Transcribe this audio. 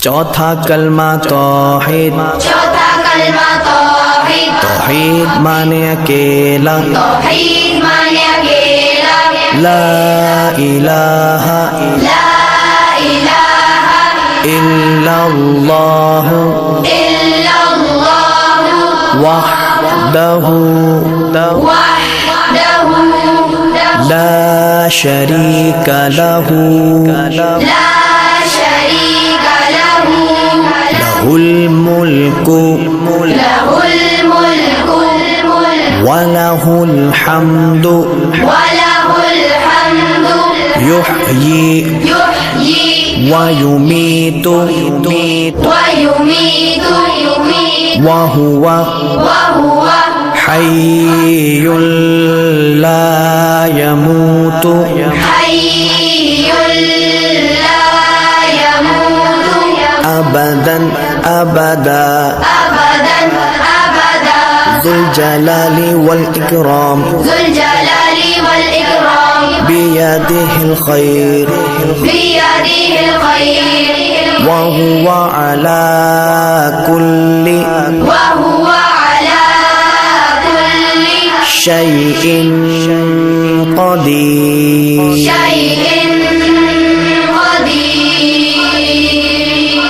चौथा कलमा तौहीद, चौथा कलमा तौहीद, तौहीद माने अकेला, तौहीद माने अकेला, ला इलाहा ला इलाहा इल्लल्लाह इल्लल्लाह वहदहु वहदहु ला शरीका लहू ला शरीका लहु लहुल मुल्कु लहुल मुल्कु वलहुल हम्दु वलहुल हम्दु युहयी युहयी वयुमीतु वयुमीतु वहुवा वहुव हय्युल ला यमूतु हय्युल ला यमूतु अबदन अबदा अबदन अबदा ज़ुल जलाली वल इकराम ज़ुल जलाली वल इकराम बियदिहिल खैर बियदिहिल खैर वहुव अला कुल्लि वहुव अला कुल्लि शैइन क़दीर।